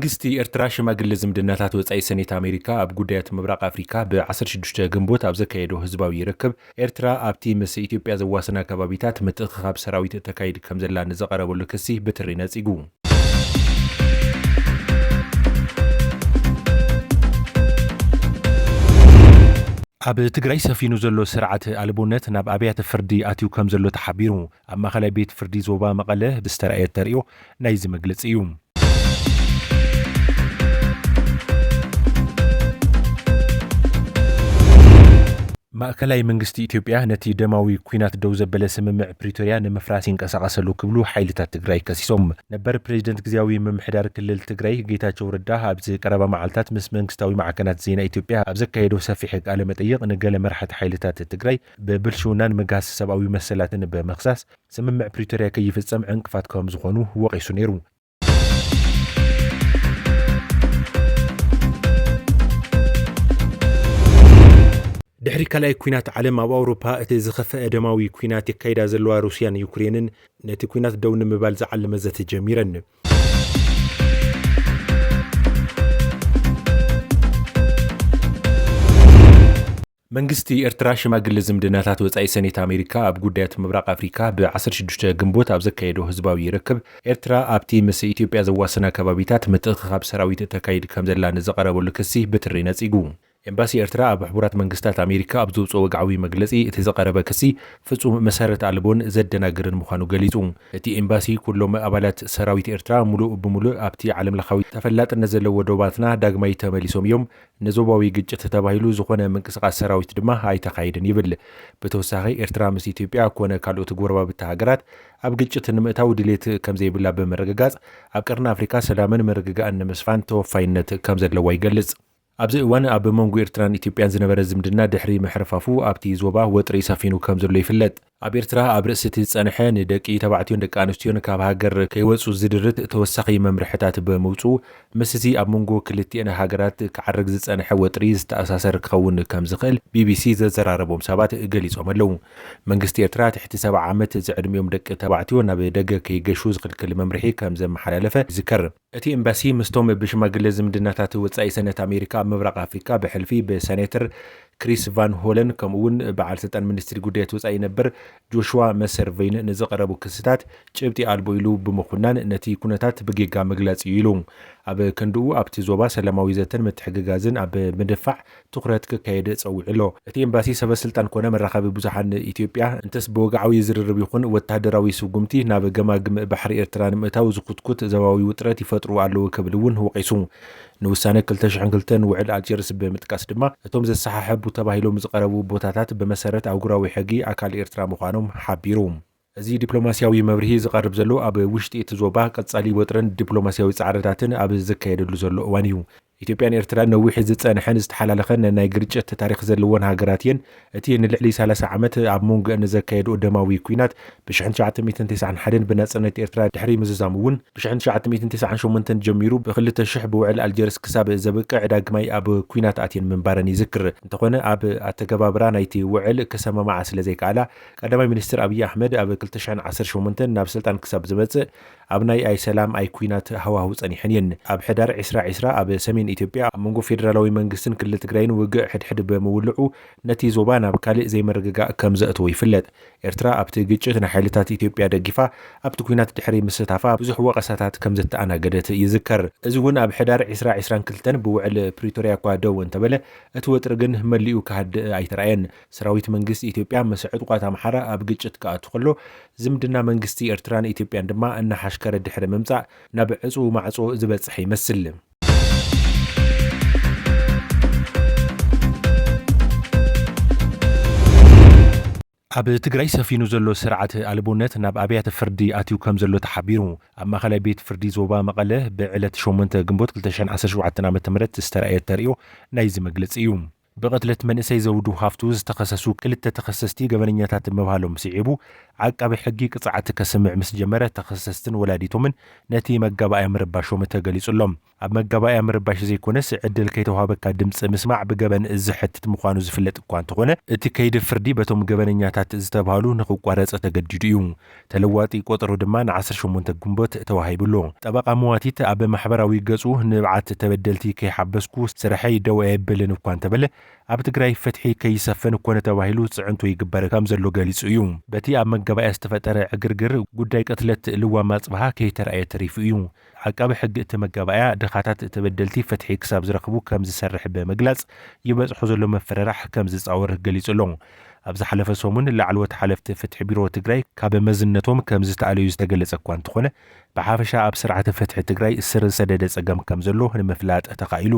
መንግስቲ ኤርትራ ሽማግለ ዝምድናታት ወጻኢ ሰኔት አሜሪካ ኣብ ጉዳያት ምብራቅ አፍሪካ ብ16 ግንቦት ኣብ ዘካየደው ህዝባዊ ይርክብ ኤርትራ ኣብቲ ምስ ኢትዮጵያ ዘዋሰና ከባቢታት ምትእኽኻብ ሰራዊት ተካይድ ከም ዘላ ንዘቀረበሉ ክሲ ብትሪ ነጺጉ ኣብ ትግራይ ሰፊኑ ዘሎ ስርዓት አልቦነት ናብ ኣብያተ ፍርዲ ኣትዩ ከም ዘሎ ተሓቢሩ ኣብ ማእከላይ ቤት ፍርዲ ዞባ መቐለ ብዝተረኣየ ተርእዮ ናይዚ መግለጺ እዩ ማእከላይ መንግስቲ ኢትዮጵያ ነቲ ደማዊ ኩናት ደው ዘበለ ስምምዕ ፕሪቶሪያ ንምፍራስ ይንቀሳቀሰሉ ክብሉ ሓይልታት ትግራይ ከሲሶም ነበር ፕሬዝደንት ግዚያዊ ምምሕዳር ክልል ትግራይ ጌታቸው ረዳ ኣብ ቀረባ መዓልታት ምስ መንግስታዊ ማዕከናት ዜና ኢትዮጵያ ኣብ ዘካየደው ሰፊሕ ቃለ መጠይቅ ንገለ መራሕቲ ሓይልታት ትግራይ ብብልሽውናን መጋስ ሰብኣዊ መሰላትን በመክሳስ ስምምዕ ፕሪቶሪያ ከይፍጸም ዕንቅፋት ከም ዝኾኑ ወቂሱ ነይሩ ድሕሪ ካልኣይ ኩናት ዓለም ኣብ ኣውሮፓ እቲ ዝኸፍአ ደማዊ ኩናት የካይዳ ዘለዋ ሩስያን ዩክሬንን ነቲ ኩናት ደው ንምባል ዝዓለመ ዘተ ጀሚረን መንግስቲ ኤርትራ ሽማግለ ዝምድናታት ወጻኢ ሰኔት አሜሪካ ኣብ ጉዳያት ምብራቅ አፍሪካ ብ16 ግንቦት ኣብ ዘካየደው ህዝባዊ ይርክብ ኤርትራ ኣብቲ ምስ ኢትዮጵያ ዘዋሰና ከባቢታት ምትእኽኻብ ሰራዊት ተካይድ ከም ዘላ ንዘቀረበሉ ክሲ ብትሪ ነጺጉ ኤምባሲ ኤርትራ ኣብ ሕቡራት መንግስታት አሜሪካ ኣብ ዘውፅኦ ወግዓዊ መግለጺ እቲ ዘቀረበ ክሲ ፍጹም መሰረት አልቦን ዘደናግርን ምዃኑ ገሊጹ እቲ ኤምባሲ ኩሎም ኣባላት ሰራዊት ኤርትራ ሙሉእ ብሙሉእ ኣብቲ ዓለም ለኻዊ ተፈላጥነት ዘለዎ ዶባትና ዳግማይ ተመሊሶም እዮም ነዞባዊ ግጭት ተባሂሉ ዝኾነ ምንቅስቃስ ሰራዊት ድማ ኣይተኻይድን ይብል ብተወሳኺ ኤርትራ ምስ ኢትዮጵያ ኮነ ካልኦት ጎረባብቲ ሃገራት ኣብ ግጭት ንምእታው ድሌት ከም ዘይብላ በመረጋጋጽ ኣብ ቀርኒ አፍሪካ ሰላምን መረጋጋእን ንምስፋን ተወፋይነት ከም ዘለዋ ይገልጽ ኣብዚ እዋን ኣብ መንጎ ኤርትራን ኢትዮጵያን ዝነበረ ዝምድና ድሕሪ ምሕርፋፉ ኣብቲ ዞባ ወጥሪ ሰፊኑ ከም ዘሎ ይፍለጥ ኣብ ኤርትራ ኣብ ርእሲ እቲ ዝጸንሐ ንደቂ ተባዕትዮን ደቂ ኣንስትዮን ካብ ሃገር ከይወጹ ዝድርት ተወሳኺ መምርሕታት በመውጽኡ ምስዚ ኣብ መንጎ ክልቲአን ሃገራት ክዓርግ ዝጸንሐ ወጥሪ ዝተኣሳሰር ክኸውን ከም ዝኽእል ቢቢሲ ዘዘራረቦም ሰባት ገሊጾም ኣለው መንግስቲ ኤርትራ ትሕቲ 70 ዓመት ዝዕድሚኦም ደቂ ተባዕትዮ ናብ ደገ ከይገሹ ዝኽልክል መምርሒ ከም ዘመሓላለፈ ይዝከር እቲ ኤምባሲ ምስቶም ብሽማግለ ዝምድናታት ወጻኢ ሰነት አሜሪካ ምብራቅ አፍሪካ ብሕልፊ ብሴኔተር ክሪስ ቫን ሆለን ከምኡውን በዓል ስልጣን ሚኒስትሪ ጉዳያት ወጻኢ ነበር ጆሹዋ መሰርቬይን ንዘቀረቡ ክስታት ጭብጢ ኣልቦ ኢሉ ብምኹናን ነቲ ኩነታት ብጌጋ መግለጺ ኢሉ ኣብ ክንድኡ ኣብቲ ዞባ ሰላማዊ ዘተን ምትሕግጋዝን ኣብ ምድፋዕ ትኩረት ክካየድ ጸዊዕሎ እቲ ኤምባሲ ሰበስልጣን ኮነ መራኸቢ ብዙሓን ኢትዮጵያ እንተስ ብወግዓዊ ዝርርብ ይኹን ወታደራዊ ስጉምቲ ናብ ገማግም ባሕሪ ኤርትራ ንምእታው ዝኩትኩት ዘባዊ ውጥረት ይፈጥሩ ኣለዉ ክብል እውን ወቂሱ ንውሳነ 2002 ውዕል አልጀርስ ብምጥቃስ ድማ እቶም ዘሰሓሐቡ ተባሂሎም ዝቀረቡ ቦታታት በመሰረት ኣውግራዊ ሕጊ ኣካል ኤርትራ ምዃኖም ሓቢሩ እዚ ዲፕሎማሲያዊ መብርሂ ዝቀርብ ዘሎ ኣብ ውሽጢ እቲ ዞባ ቀጻሊ ወጥረን ዲፕሎማሲያዊ ጻዕርታትን ኣብ ዝካየደሉ ዘሎ እዋን እዩ ኢትዮጵያን ኤርትራን ነዊሕ ዝጸንሐን ዝተሓላለኸን ናይ ግርጭት ታሪክ ዘለዎን ሃገራት እየን እቲ ንልዕሊ 30 ዓመት ኣብ መንጎአን ዘካየደው ደማዊ ኩናት ብ1991 ብናጽነት ኤርትራ ድሕሪ ምዝዛም እውን ብ1998 ጀሚሩ ብ2000 ብውዕል አልጀርስ ክሳብ ዘበቅዕ ዳግማይ ኣብ ኩናት ኣትየን ምንባረን ይዝክር እንተኾነ ኣብ ኣተገባብራ ናይቲ ውዕል ከሰማማዕ ስለ ዘይከኣላ ቀዳማይ ሚኒስትር ኣብይ አሕመድ ኣብ 2018 ናብ ስልጣን ክሳብ ዝመጽእ ኣብ ናይ ኣይ ሰላም ኣይ ኩናት ሃዋህው ጸኒሐን እየን ኣብ ሕዳር 2020 ኣብ ሰሜን ኢትዮጵያ ኣብ መንጎ ፌደራላዊ መንግስትን ክልል ትግራይን ውግእ ሕድሕድ በመውልዑ ነቲ ዞባ ናብ ካልእ ዘይመረጋጋእ ከም ዘእትዎ ይፍለጥ ኤርትራ ኣብቲ ግጭት ናይ ሓይልታት ኢትዮጵያ ደጊፋ ኣብቲ ኩናት ድሕሪ ምስታፋ ብዙሕ ወቀሳታት ከም ዘተኣናገደት ይዝከር እዚ እውን ኣብ ሕዳር 2022 ብውዕል ፕሪቶሪያ እኳ ደው እንተበለ እቲ ወጥሪ ግን መሊኡ ክሃድእ ኣይተረኣየን ሰራዊት መንግስቲ ኢትዮጵያ ምስ ዕጡቃት ኣምሓራ ኣብ ግጭት ክኣቱ ከሎ ዝምድና መንግስቲ ኤርትራን ኢትዮጵያን ድማ እናሓሽከረ ድሕሪ ምምጻእ ናብ ዕፁ ማዕጾ ዝበጽሕ ይመስል ኣብ ትግራይ ሰፊኑ ዘሎ ስርዓት አልቦነት ናብ ኣብያተ ፍርዲ ኣትዩ ከም ዘሎ ተሓቢሩ ኣብ ማእከላይ ቤት ፍርዲ ዞባ መቐለ ብዕለት 8 ግንቦት 2017 ዓ.ም ዝተረኣየ ተርእዮ ናይዚ መግለጺ እዩ بقتلت منእሰይ ዘውዱ ሃፍቱ ዝተኸሰሱ ክልተ ተኸሰስቲ ገበነኛታት መባሃሎም ሲዒቡ ዓቃቢ ሕጊ ቅጽዓት ከስምዕ ምስ ጀመረ ተኸሰስትን ወላዲቶምን ነቲ መጋባእያ ምርባሾም ተገሊጹሎም ኣብ መጋባእያ ምርባሽ ዘይኮነስ ዕድል ከይተዋሃበካ ድምፂ ምስማዕ ብገበን ዝሕትት ምዃኑ ዝፍለጥ እኳ እንተኾነ እቲ ከይዲ ፍርዲ በቶም ገበነኛታት ዝተባሃሉ ንኽቋረጽ ተገዲዱ እዩ ተለዋጢ ቆጠሩ ድማ ን18 ግንቦት ተዋሂብሎ ጠበቓ መዋቲት ኣብ ማሕበራዊ ገጹ ንብዓት ተበደልቲ ከይሓበስኩ ስራሐይ ደው ኣይብልን እኳ እንተበለ ኣብ ትግራይ ፍትሒ ከይሰፈን ኮነ ተባሂሉ ጽዕንቱ ይግበር ከም ዘሎ ገሊጹ እዩ በቲ ኣብ መጋባእያ ዝተፈጠረ ዕግርግር ጉዳይ ቅትለት ልዋም ማጽባሃ ከይተረኣየ ተሪፉ እዩ ዓቃቢ ሕጊ እቲ መጋባእያ ድኻታት ተበደልቲ ፍትሒ ክሳብ ዝረኽቡ ከም ዝሰርሕ ብምግላጽ ይበጽሖ ዘሎ መፈረራሕ ከም ዝጻወር ገሊጹ ኣሎ ኣብ ዝሓለፈ ሰሙን ላዕለዎት ሓለፍቲ ፍትሒ ቢሮ ትግራይ ካብ መዝነቶም ከም ዝተኣለዩ ዝተገለጸ እኳ እንተኾነ ብሓፈሻ ኣብ ስርዓተ ፍትሒ ትግራይ ስር ሰደደ ጸገም ከም ዘሎ ንምፍላጥ ተኻኢሉ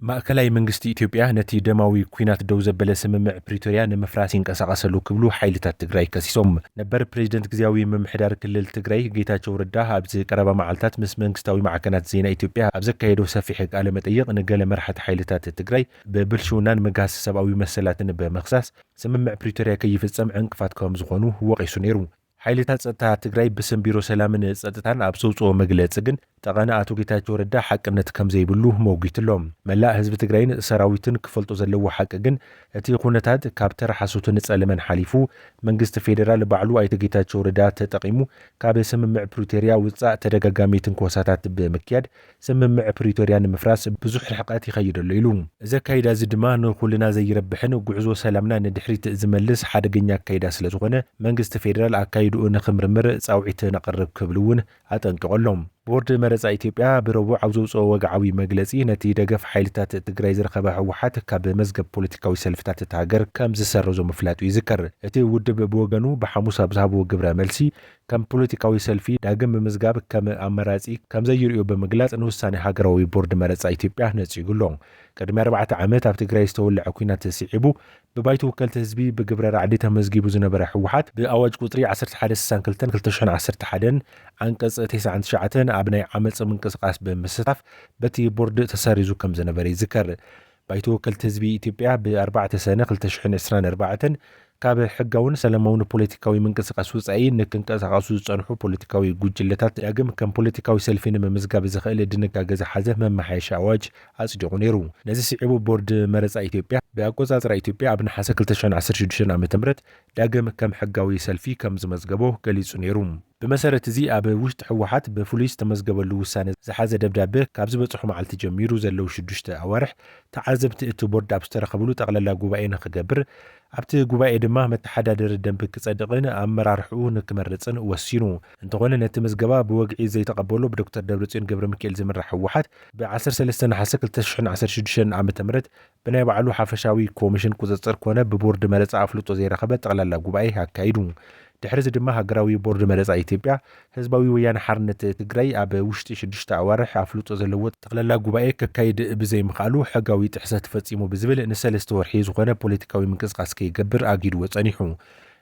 ማእከላይ መንግስቲ ኢትዮጵያ ነቲ ደማዊ ኩናት ደው ዘበለ ስምምዕ ፕሪቶሪያ ንምፍራስ ይንቀሳቐሰሉ ክብሉ ሓይልታት ትግራይ ከሲሶም ነበር ፕሬዚደንት ግዚያዊ ምምሕዳር ክልል ትግራይ ጌታቸው ረዳ ኣብዚ ቀረባ መዓልታት ምስ መንግስታዊ ማዕከናት ዜና ኢትዮጵያ ኣብ ዘካየዶ ሰፊሕ ቃለ መጠይቕ ንገለ መራሕቲ ሓይልታት ትግራይ ብብልሽውናን መጋስ ሰብኣዊ መሰላትን በመኽሳስ ስምምዕ ፕሪቶሪያ ከይፍጸም ዕንቅፋት ከም ዝኾኑ ወቂሱ ነይሩ ሓይልታት ጸጥታ ትግራይ ብስም ቢሮ ሰላምን ጸጥታን ኣብ ዘውጽኦ መግለጺ ግን ጠቐና ኣቶ ጌታቸው ረዳ ሓቅነት ከም ዘይብሉ መውጊትሎም መላእ ህዝቢ ትግራይን ሰራዊትን ክፈልጦ ዘለዎ ሓቂ ግን እቲ ኩነታት ካብ ተረሓሱትን ጸለመን ሓሊፉ መንግስቲ ፌደራል ባዕሉ ኣይተ ጌታቸው ረዳ ተጠቂሙ ካብ ስምምዕ ፕሪቶሪያ ውጻእ ተደጋጋሚ ትንኮሳታት ብምክያድ ስምምዕ ፕሪቶሪያ ንምፍራስ ብዙሕ ርሕቀት ይኸይደሉ ኢሉ እዚ ኣካይዳ እዚ ድማ ንኹልና ዘይረብሕን ጉዕዞ ሰላምና ንድሕሪት ዝመልስ ሓደገኛ ኣካይዳ ስለ ዝኾነ መንግስቲ ፌደራል ኣካይድኡ ንኽምርምር ጻውዒት ነቕርብ ክብል እውን አጠንቅቆሎም ቦርድ መረጻ ኢትዮጵያ ብረቡዕ ኣብ ዘውጽኦ ወግዓዊ መግለጺ ነቲ ደገፍ ሓይልታት ትግራይ ዝረኸበ ህወሓት ካብ መዝገብ ፖለቲካዊ ሰልፍታት እቲ ሃገር ከም ዝሰረዞ ምፍላጡ ይዝከር እቲ ውድብ ብወገኑ ብሓሙስ ኣብ ዝሃቦ ግብረ መልሲ ከም ፖለቲካዊ ሰልፊ ዳግም ምዝጋብ ከም ኣመራጺ ከም ዘይርዮ ብምግላጽ ንውሳኔ ሃገራዊ ቦርድ መረጻ ኢትዮጵያ ነጽጉሎ ቅድሚ 4 ዓመት ኣብ ትግራይ ዝተወልዐ ኩናት ሲዒቡ ብባይቱ ወከልቲ ህዝቢ ብግብረ ራዕዲ ተመዝጊቡ ዝነበረ ህወሓት ብኣዋጅ ቁጥሪ 1162/2011 አንቀጽ 99 ኣብ ናይ ዓመጽ ምንቅስቃስ ብምስታፍ በቲ ቦርድ ተሰሪዙ ከም ዝነበረ ይዝከር ባይቱ ወከልቲ ህዝቢ ኢትዮጵያ ብ4 ሰነ 2024 ካብ ሕጋውን ሰላማውን ፖለቲካዊ ምንቅስቃስ ወጻኢ ንክንቀሳቀሱ ዝጸንሑ ፖለቲካዊ ጉጅለታት ዳግም ከም ፖለቲካዊ ሰልፊ ንምምዝጋብ ዝኽእል ድንጋጌ ዝሓዘ መማሓየሻ ኣዋጅ ኣጽዲቑ ነይሩ ነዚ ሲዒቡ ቦርድ መረጻ ኢትዮጵያ ብኣቆጻጽራ ኢትዮጵያ ኣብ ነሓሰ 2016 ዓ.ም ዳግም ከም ሕጋዊ ሰልፊ ከም ዝመዝገቦ ገሊጹ ነይሩ بمسارة زي أب وشت حوحات بفوليس تمزجب اللوسان زحازة دبدبه كابز بتصحوا مع التجمير وزلوا شدشت أوارح تعذبت التبورد أبستر قبلوا تغلى جوباين خجبر عبت جوباي دمه متحدد الدم بكصدقنا أمر رحوه كمرتين وسينو انتقلنا نتمزجبا بوجع زي تقبله بدكتور دبرتين جبر مكيل زمر حوحات بعصر سلسلة حسك التشحن 10 شدشن عم تمرت بنا يبعلو حفشاوي كوميشن كوزتر كونه ببورد مرت عفلوت وزي رخبت تغلى جوباي هكايدو تحرز دمها هجراوي بورد مرز إثيوبيا حزباوي ويان حرنة تجري أب وشت شدشت عوارح عفلوت زلوت تغلى جوباي ككيد بزي مخالو حجاوي تحسات فتيمو بزبل إن سلستور حيز وغنا بوليتيكاوي منقص قاسكي جبر أجيد وتانيحو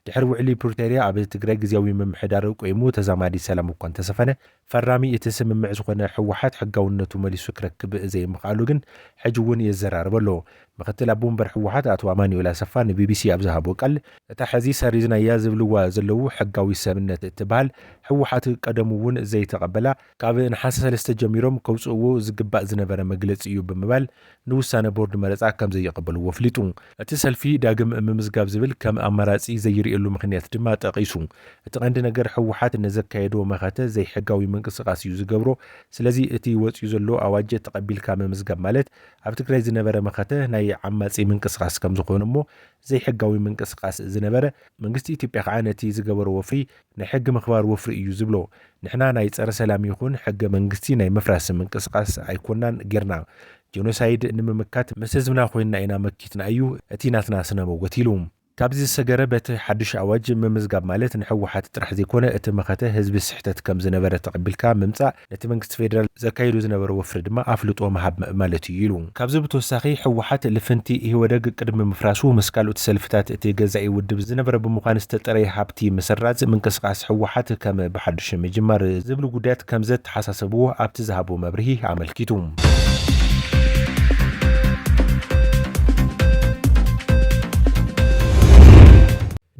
دحر وعلي بروتيريا عبد تجري جزياوي من محدار وقيمو تزامادي سلام وكان تسفنه فرامي يتسم معزقنا حوحات حجاونته مالي سكرك بزي مخالو جن حجون يزرار بلو مختل أبون برحوحات أتواماني ولا سفان بي بي سي أبزها بوكال تحزي ساريزنا يازبلوا زلو حقاوي سمنة التبال حوحات قدمون زي تقبلا كابن حاسس الاستجميرهم كوصو زقباء زنبر مجلس يوب بمبال نوسان بورد مرزع كم زي يقبلوا وفليتون اتصل في داقم ممزقاب زبل كم أمراتي زي يريقلو مخنيات دما تقيسون اتقندنا قر حوحات النزك كايدو مخاته زي حقاوي منقص قاسي يزقبرو سلازي اتي وص يزلو أواجه تقبيل كام مزقاب مالت عبتكراي زنبر مخاته عماتي منقصقاس كم زخونمو زي حقاوي منقصقاس زنبره منغستي ኢትዮጵያ ቃነቲ ዝገበሮ ወፍሪ ናይ ሕግ ምኽባር ወፍሪ እዩ ዝብሎ ንሕና ናይ ጸረ ሰላም ይኹን ሕገ መንግስቲ ናይ መፍራስ መንቀስቃስ ኣይኮናን ጌርና ጄኖሳይድ ንምምካት መስዝምና ኮይና ኢና መኪትና እዩ እቲ ናትና ስነ መውገት ኢሉ ካብዚ ዝሰገረ በቲ ሓድሽ ኣዋጅ ምምዝጋብ ማለት ንሕወሓት ጥራሕ ዘይኮነ እቲ መኸተ ህዝቢ ስሕተት ከም ዝነበረ ተቐቢልካ ምምጻእ ነቲ መንግስቲ ፌደራል ዘካይዱ ዝነበረ ወፍሪ ድማ ኣፍልጦ መሃብ ማለት እዩ ኢሉ። ካብዚ ብተወሳኺ ሕወሓት ልፍንቲ ይህወደግ ቅድሚ ምፍራሱ ምስ ካልኦት ሰልፍታት እቲ ገዛኢ ውድብ ዝነበረ ብምዃኑ ዝተጠረየ ሃብቲ ምስራዝ ምንቅስቓስ ሕወሓት ከም ብሓድሽ ምጅማር ዝብሉ ጉዳያት ከም ዘተሓሳሰብዎ ኣብቲ ዝሃቦ መብርሂ ኣመልኪቱ።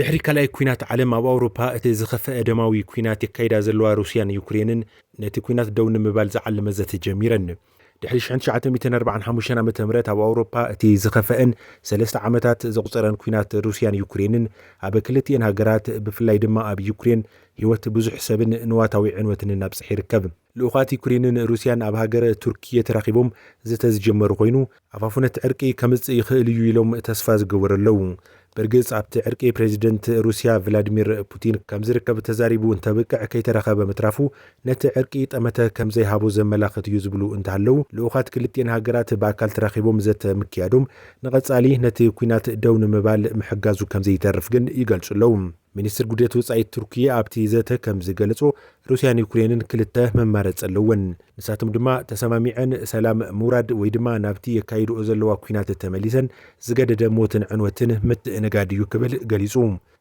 ድሕሪ ካልኣይ ኩናት ዓለም ኣብ ኣውሮፓ እቲ ዝኸፍአ ደማዊ ኩናት የካይዳ ዘለዋ ሩስያን ዩክሬንን ነቲ ኩናት ደው ንምባል ዝዓለመ ዘተ ጀሚረን። ድሕሪ 1945 ዓ.ም ኣብ ኣውሮፓ እቲ ዝኸፍአን 3 ዓመታት ዘቑፀረን ኩናት ሩስያን ዩክሬንን ኣብ ክልቲአን ሃገራት ብፍላይ ድማ ኣብ ዩክሬን ህይወት ብዙሕ ሰብን ንዋታዊ ዕንወትን እናብፅሕ ይርከብ። ልኡኻት ዩክሬንን ሩስያን ኣብ ሃገር ቱርኪየ ተራኺቦም ዝተዝጀመሩ ኮይኑ ኣፋፍነት ዕርቂ ከምጽእ ይኽእል እዩ ኢሎም ተስፋ ዝገበረለው። በርግጽ ኣብቲ ዕርቂ ፕሬዚደንት ሩስያ ቭላዲሚር ፑቲን ከም ዝርከብ ተዛሪቡ እንተብቅዕ ከይተረኸበ ምትራፉ ነቲ ዕርቂ ጠመተ ከም ዘይሃቦ ዘመላኽት እዩ ዝብሉ እንተሃለው ልኡኻት ክልቲአን ሃገራት ብኣካል ተራኺቦም ዘተምክያዶም ንቐጻሊ ነቲ ኩናት ደው ንምባል ምሕጋዙ ከም ዘይተርፍ ግን ይገልጹለው። ሚኒስትር ጉዳያት ወጻኢ ቱርኪያ ኣብቲ ዘተ ከም ዝገለጾ ሩስያን ዩክሬንን ክልተ መማረጽ ኣለወን። ንሳቶም ድማ ተሰማሚዐን ሰላም ምውራድ ወይ ድማ ናብቲ የካይድኦ ዘለዋ ኩናት ተመሊሰን ዝገደደ ሞትን ዕንወትን ምትእንጋድ እዩ ክብል ገሊጹ።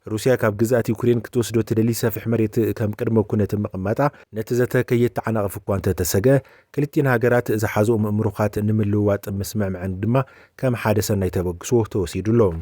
ሩስያ ካብ ግዛት ዩክሬን ክትወስዶ ትደሊ ሰፊሕ መሬት ከም ቅድመ ኩነት ምቕማጣ ነቲ ዘተ ከየተዓናቕፍ እኳ እንተተሰገ ክልቲአን ሃገራት ዝሓዝኦም ምሩኻት ንምልውዋጥ ምስምዕምዕን ድማ ከም ሓደ ሰናይ ተበግሶ ተወሲዱሎም።